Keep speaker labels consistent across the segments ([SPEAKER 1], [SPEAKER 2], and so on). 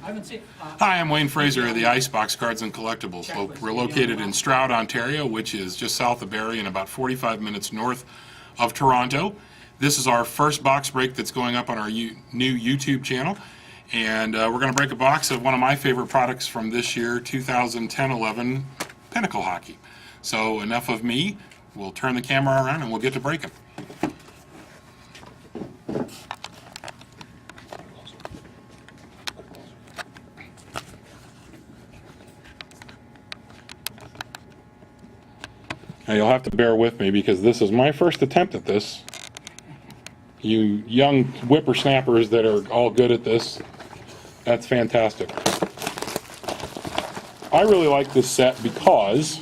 [SPEAKER 1] Hi, I'm Wayne Fraser of the IceBox Cards and Collectibles. We're located in Stroud, Ontario, which is just south of Barrie and about 45 minutes north of Toronto. This is our first box break that's going up on our new YouTube channel. And we're going to break a box of one of my favorite products from this year, 2010-11 Pinnacle hockey. So enough of me. We'll turn the camera around and we'll get to breaking. Now you'll have to bear with me because this is my first attempt at this. You young whippersnappers that are all good at this, that's fantastic. I really like this set because,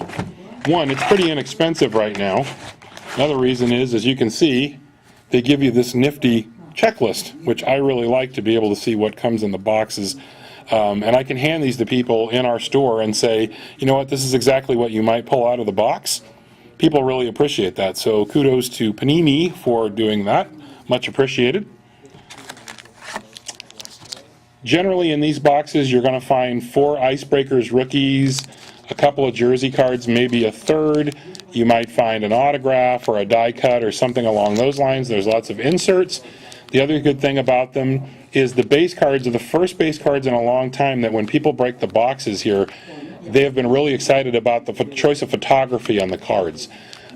[SPEAKER 1] one, it's pretty inexpensive right now. Another reason is, as you can see, they give you this nifty checklist, which I really like to be able to see what comes in the boxes. And I can hand these to people in our store and say, you know what, this is exactly what you might pull out of the box. People really appreciate that, so kudos to Panini for doing that. Much appreciated. Generally in these boxes you're going to find 4 Icebreakers rookies, a couple of jersey cards, maybe a third. You might find an autograph or a die cut or something along those lines. There's lots of inserts. The other good thing about them is the base cards are the first base cards in a long time that when people break the boxes here, they have been really excited about the choice of photography on the cards.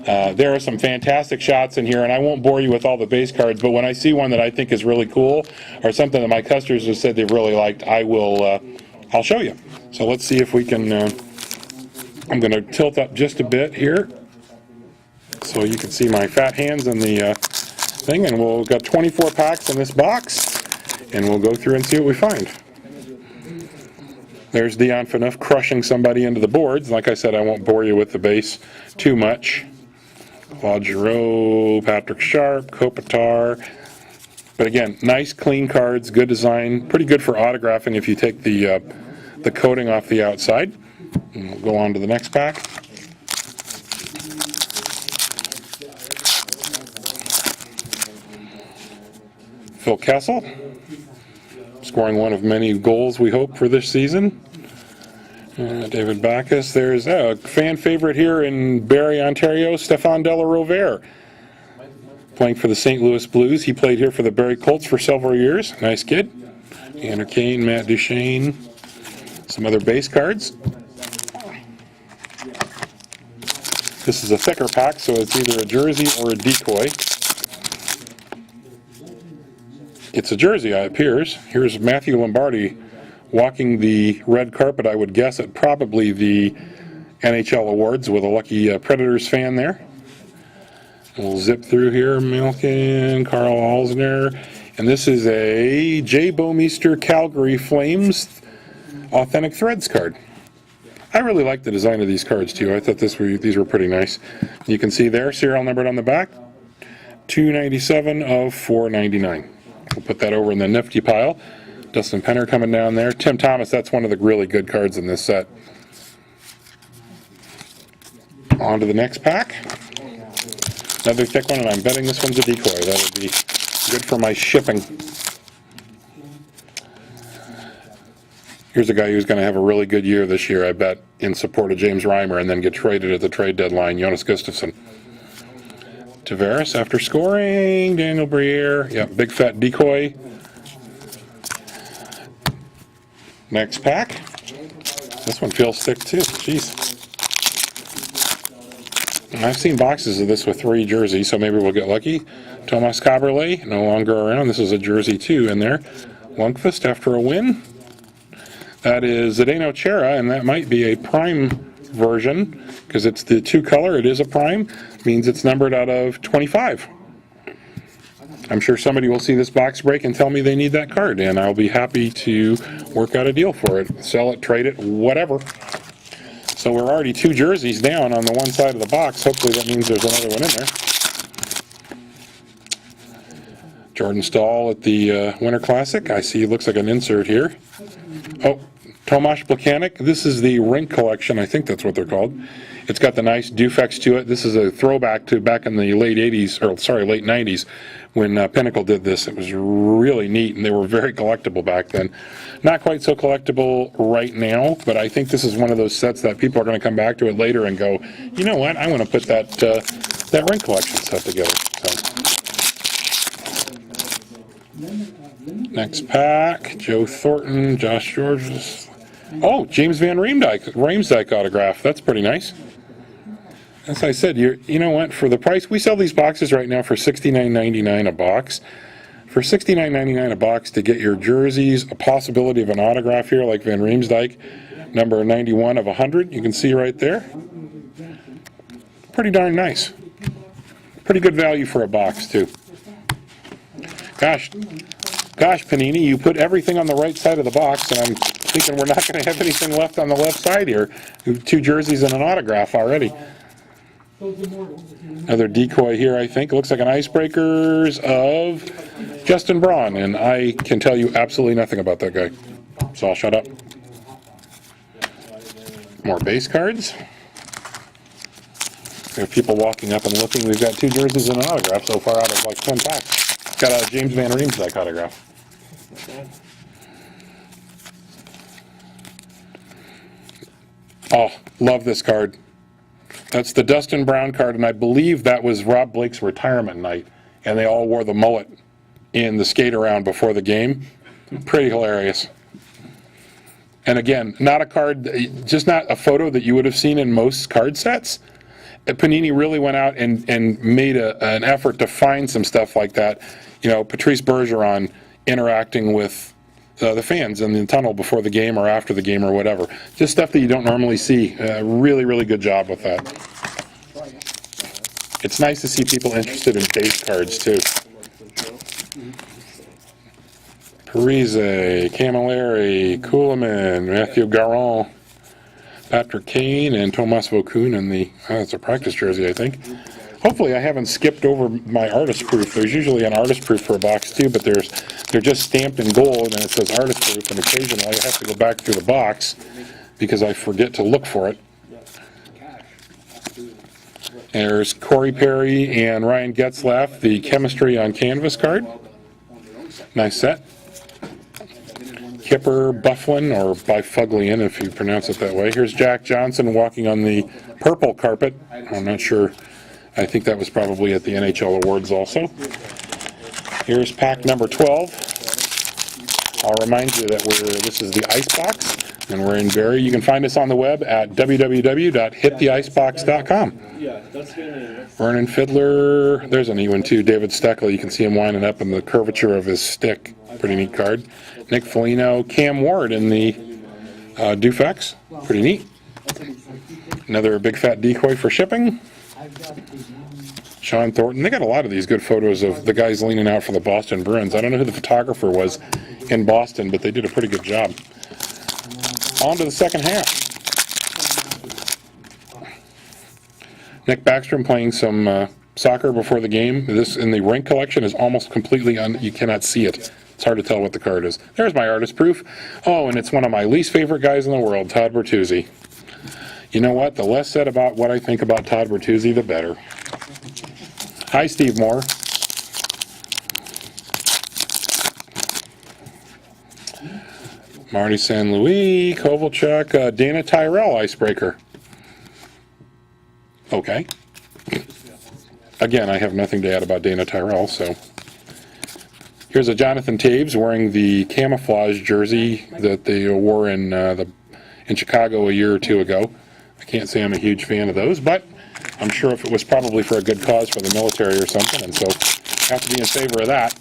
[SPEAKER 1] There are some fantastic shots in here, and I won't bore you with all the base cards, but when I see one that I think is really cool, or something that my customers have said they've really liked, I'll show you. So let's see if we can, I'm going to tilt up just a bit here, so you can see my fat hands in the thing, and we've got 24 packs in this box, and we'll go through and see what we find. There's Dion Phaneuf crushing somebody into the boards. Like I said, I won't bore you with the base too much. Claude Giroux, Patrick Sharp, Kopitar. But again, nice clean cards, good design, pretty good for autographing if you take the coating off the outside. And we'll go on to the next pack. Phil Kessel, scoring one of many goals we hope for this season. David Backus. There's a fan favorite here in Barrie, Ontario, Stéphane Delarovere, playing for the St. Louis Blues. He played here for the Barrie Colts for several years. Nice kid. Andrew Kane, Matt Duchene. Some other base cards. This is a thicker pack, so it's either a jersey or a decoy. It's a jersey, it appears. Here's Matthew Lombardi walking the red carpet, I would guess, at probably the NHL Awards with a lucky Predators fan there. We'll zip through here. Malkin, Carl Alsner. And this is a Jay Bouwmeester Calgary Flames Authentic Threads card. I really like the design of these cards, too. I thought these were pretty nice. You can see there, serial numbered on the back, 297 of 499. We'll put that over in the nifty pile. Dustin Penner coming down there. Tim Thomas, that's one of the really good cards in this set. On to the next pack. Another thick one, and I'm betting this one's a decoy. That would be good for my shipping. Here's a guy who's going to have a really good year this year, I bet, in support of James Reimer, and then get traded at the trade deadline, Jonas Gustafsson. Tavares after scoring. Daniel Briere. Yeah, big fat decoy. Next pack. This one feels thick too. Jeez. I've seen boxes of this with 3 jerseys, so maybe we'll get lucky. Thomas Kaberle, no longer around. This is a jersey too in there. Lundqvist after a win. That is Zdeno Chara, and that might be a prime version because it's the 2-color. It is a prime. Means it's numbered out of 25. I'm sure somebody will see this box break and tell me they need that card, and I'll be happy to work out a deal for it. Sell it, trade it, whatever. So we're already 2 jerseys down on the one side of the box. Hopefully that means there's another one in there. Jordan Staal at the Winter Classic. I see it looks like an insert here. Oh, Tomasz Plekanec. This is the Rink collection. I think that's what they're called. It's got the nice Dufex to it. This is a throwback to back in the late 80s, or sorry, late 90s, when Pinnacle did this. It was really neat, and they were very collectible back then. Not quite so collectible right now, but I think this is one of those sets that people are going to come back to it later and go, you know what, I want to put that that Rink collection set together. So. Next pack, Joe Thornton, Josh Georges. Oh, James Van Riemsdyk autograph. That's pretty nice. As I said, you know what? For the price, we sell these boxes right now for $69.99 a box. For $69.99 a box to get your jerseys, a possibility of an autograph here like Van Riemsdyk, number 91 of 100. You can see right there. Pretty darn nice. Pretty good value for a box too. Gosh, Panini, you put everything on the right side of the box, and I'm thinking we're not going to have anything left on the left side here. We have 2 jerseys and an autograph already. Another decoy here, I think. It looks like an Icebreakers of Justin Braun, and I can tell you absolutely nothing about that guy, so I'll shut up. More base cards. We have people walking up and looking. We've got 2 jerseys and an autograph so far out of like 10 packs. Got a James Van Riemsdyk autograph. Oh, love this card. That's the Dustin Brown card, and I believe that was Rob Blake's retirement night, and they all wore the mullet in the skate-around before the game. Pretty hilarious. And again, not a card, just not a photo that you would have seen in most card sets. Panini really went out and made an effort to find some stuff like that. You know, Patrice Bergeron interacting with the fans in the tunnel before the game or after the game or whatever. Just stuff that you don't normally see. Really, really good job with that. It's nice to see people interested in base cards too. Parise, Camilleri, Kuhlman, Matthew Garon, Patrick Kane, and Tomas Vokoun in the, it's a practice jersey, I think. Hopefully I haven't skipped over my artist proof. There's usually an artist proof for a box too, but they're just stamped in gold and it says artist proof, and occasionally I have to go back through the box because I forget to look for it. There's Corey Perry and Ryan Getzlaff, the Chemistry on Canvas card. Nice set. Kipper Bufflin, or Bifuglian if you pronounce it that way. Here's Jack Johnson walking on the purple carpet. I'm not sure. I think that was probably at the NHL Awards also. Here's pack number 12. I'll remind you that this is the IceBox, and we're in Barrie. You can find us on the web at www.hittheicebox.com. Vernon Fiddler, there's a neat one too. David Steckel, you can see him winding up in the curvature of his stick. Pretty neat card. Nick Foligno, Cam Ward in the Dufex. Pretty neat. Another big fat decoy for shipping. Sean Thornton. They got a lot of these good photos of the guys leaning out for the Boston Bruins. I don't know who the photographer was in Boston, but they did a pretty good job. On to the second half. Nick Backstrom playing some soccer before the game. This in the Rink collection is almost completely you cannot see it. It's hard to tell what the card is. There's my artist proof. Oh, and it's one of my least favorite guys in the world, Todd Bertuzzi. You know what? The less said about what I think about Todd Bertuzzi, the better. Hi, Steve Moore. Marty San Luis, Kovalchuk, Dana Tyrell, Icebreaker. Okay. Again, I have nothing to add about Dana Tyrell, so. Here's a Jonathan Taves wearing the camouflage jersey that they wore in Chicago a year or two ago. I can't say I'm a huge fan of those, but I'm sure if it was probably for a good cause for the military or something, and so have to be in favor of that.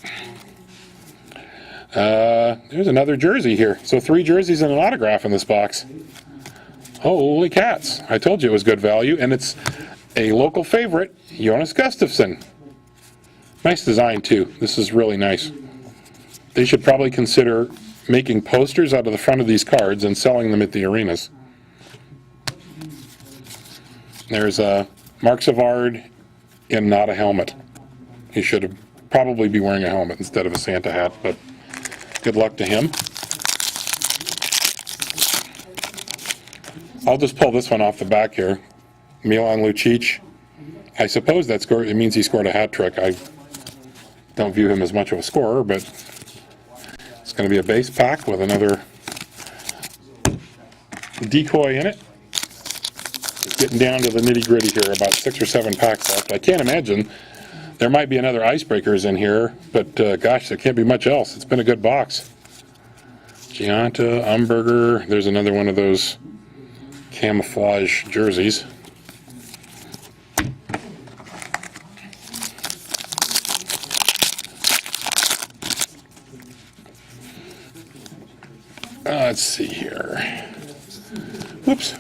[SPEAKER 1] There's another jersey here. So 3 jerseys and an autograph in this box. Holy cats. I told you it was good value, and it's a local favorite, Jonas Gustafsson. Nice design, too. This is really nice. They should probably consider making posters out of the front of these cards and selling them at the arenas. There's Mark Savard in not a helmet. He should have probably be wearing a helmet instead of a Santa hat, but good luck to him. I'll just pull this one off the back here. Milan Lucic. I suppose it means he scored a hat trick. I don't view him as much of a scorer, but it's going to be a base pack with another decoy in it. Getting down to the nitty-gritty here, about 6 or 7 packs left. I can't imagine there might be another icebreakers in here, but gosh, there can't be much else. It's been a good box. Gianta, Umberger, there's another one of those camouflage jerseys. Let's see here. Whoops.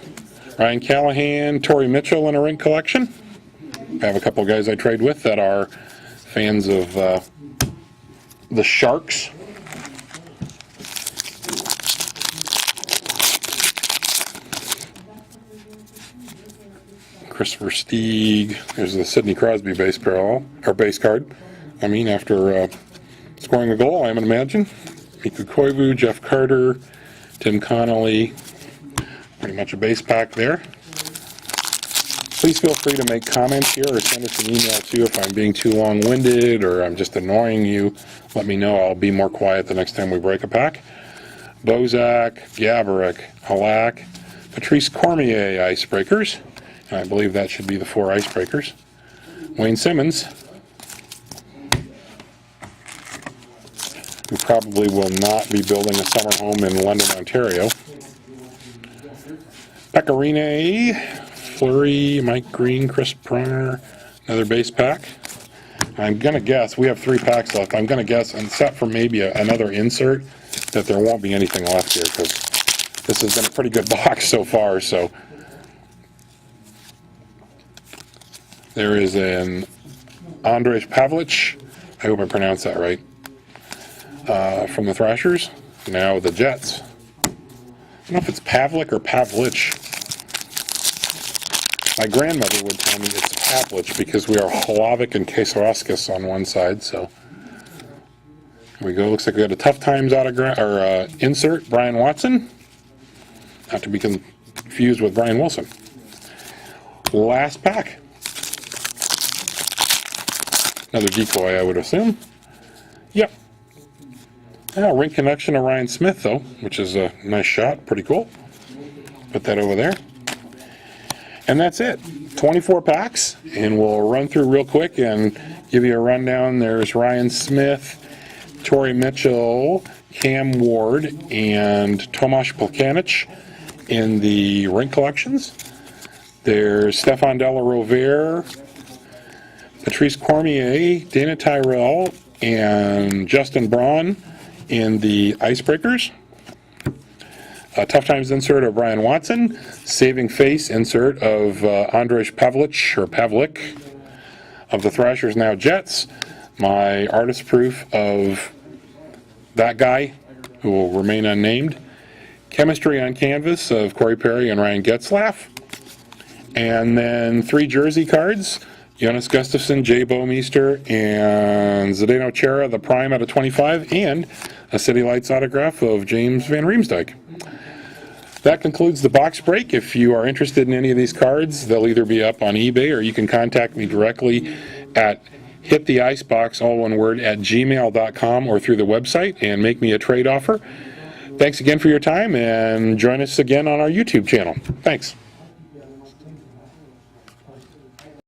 [SPEAKER 1] Ryan Callahan, Torrey Mitchell in a rink collection. I have a couple guys I trade with that are fans of the Sharks. Christopher Stieg. There's the Sidney Crosby base parallel, or base card. I mean, after scoring a goal, I would imagine. Miku Koivu, Jeff Carter, Tim Connolly. Pretty much a base pack there. Please feel free to make comments here or send us an email too if I'm being too long-winded or I'm just annoying you. Let me know. I'll be more quiet the next time we break a pack. Bozak, Gaborik, Halak, Patrice Cormier icebreakers. And I believe that should be the 4 icebreakers. Wayne Simmons, who probably will not be building a summer home in London, Ontario. Pecorine, Fleury, Mike Green, Chris Pronger, another base pack. I'm going to guess, we have 3 packs left, I'm going to guess, except for maybe another insert, that there won't be anything left here, because this has been a pretty good box so far. So there is an Andrej Pavlich, I hope I pronounced that right, from the Thrashers. Now the Jets. I don't know if it's Pavlik or Pavlich. My grandmother would tell me it's Pavlich because we are Hlavik and Kesauskas on one side. So here we go. Looks like we got a Tough Times autograph or insert. Brian Watson, not to be confused with Brian Wilson. Last pack. Another decoy, I would assume. Yep. Rink connection to Ryan Smith, though, which is a nice shot. Pretty cool. Put that over there. And that's it. 24 packs, and we'll run through real quick and give you a rundown. There's Ryan Smith, Torrey Mitchell, Cam Ward, and Tomasz Plekanec in the rink collections. There's Stefan Della Rovere, Patrice Cormier, Dana Tyrell, and Justin Braun in the icebreakers. Tough Times insert of Brian Watson. Saving Face insert of Andrej Pavlich, or Pavlik, of the Thrashers Now Jets. My artist proof of that guy, who will remain unnamed. Chemistry on Canvas of Corey Perry and Ryan Getzlaff. And then 3 jersey cards. Jonas Gustafsson, Jay Bouwmeester, and Zdeno Chara, the Prime out of 25, and a City Lights autograph of James Van Riemsdyk. That concludes the box break. If you are interested in any of these cards, they'll either be up on eBay or you can contact me directly at hittheicebox, all one word, at gmail.com or through the website and make me a trade offer. Thanks again for your time and join us again on our YouTube channel. Thanks.